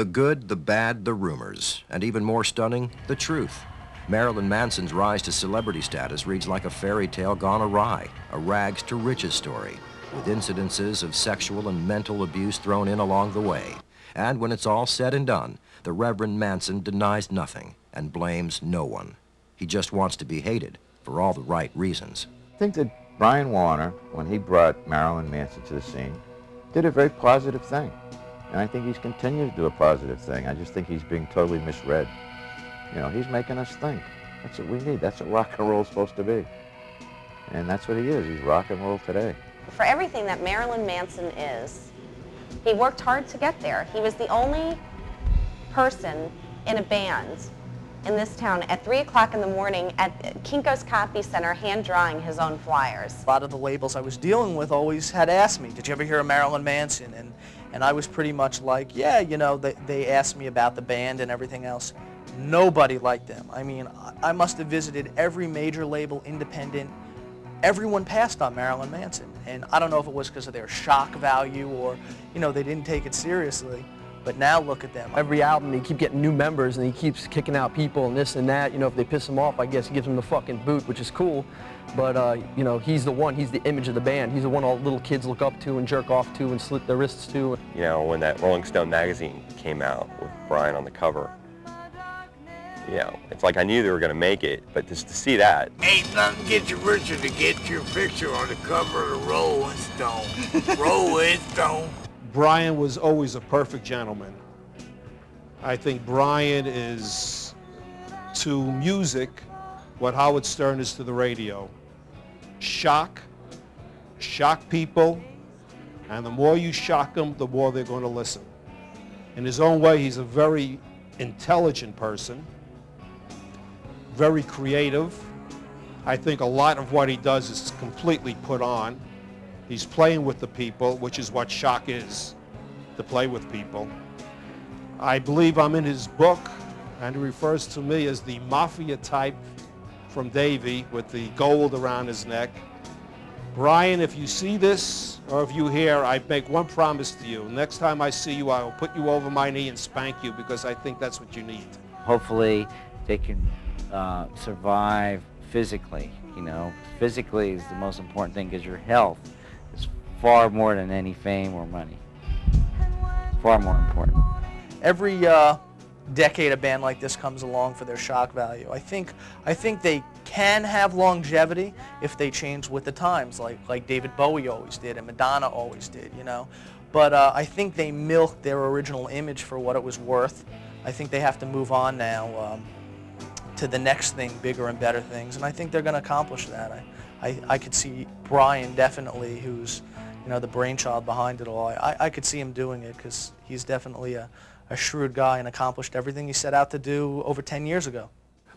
The good, the bad, the rumors, and even more stunning, the truth. Marilyn Manson's rise to celebrity status reads like a fairy tale gone awry, a rags to riches story, with incidences of sexual and mental abuse thrown in along the way. And when it's all said and done, the Reverend Manson denies nothing and blames no one. He just wants to be hated for all the right reasons. I think that Brian Warner, when he brought Marilyn Manson to the scene, did a very positive thing. And I think he's continued to do a positive thing. I just think he's being totally misread. You know, he's making us think. That's what we need. That's what rock and roll is supposed to be. And that's what he is. He's rock and roll today. For everything that Marilyn Manson is, he worked hard to get there. He was the only person in a band in this town at 3 o'clock in the morning at Kinko's Copy Center hand drawing his own flyers. A lot of the labels I was dealing with always had asked me, did you ever hear of Marilyn Manson? And I was pretty much like, yeah, you know, they asked me about the band and everything else. Nobody liked them. I mean, I must have visited every major label, independent. Everyone passed on Marilyn Manson. And I don't know if it was because of their shock value or, you know, they didn't take it seriously. But now look at them. Every album, they keep getting new members, and he keeps kicking out people and this and that. You know, if they piss him off, I guess he gives them the fucking boot, which is cool. But, you know, he's the one. He's the image of the band. He's the one all little kids look up to and jerk off to and slit their wrists to. You know, when that Rolling Stone magazine came out with Brian on the cover, you know, it's like I knew they were going to make it, but just to see that. Ain't nothing gets you richer to get your picture on the cover of the Rolling Stone. Rolling Stone. Brian was always a perfect gentleman. I think Brian is to music what Howard Stern is to the radio. Shock people, and the more you shock them, the more they're going to listen. In his own way, he's a very intelligent person, very creative. I think a lot of what he does is completely put on. He's playing with the people, which is what shock is, to play with people. I believe I'm in his book, and he refers to me as the mafia type from Davy with the gold around his neck. Brian, if you see this, or if you hear, I make one promise to you. Next time I see you, I will put you over my knee and spank you, because I think that's what you need. Hopefully they can survive physically, you know. Physically is the most important thing, because your health is far more than any fame or money. Far more important. Every decade a band like this comes along for their shock value. I think they can have longevity if they change with the times, like David Bowie always did and Madonna always did, you know. But I think they milked their original image for what it was worth. I think they have to move on now to the next thing, bigger and better things, and I think they're going to accomplish that. I could see Brian definitely, who's, you know, the brainchild behind it all. I could see him doing it, because he's definitely a shrewd guy and accomplished everything he set out to do over 10 years ago.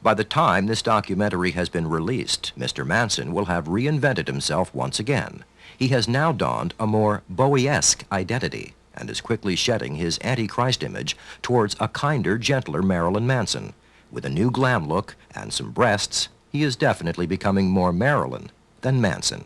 By the time this documentary has been released, Mr. Manson will have reinvented himself once again. He has now donned a more Bowie-esque identity and is quickly shedding his Antichrist image towards a kinder, gentler Marilyn Manson. With a new glam look and some breasts, he is definitely becoming more Marilyn than Manson.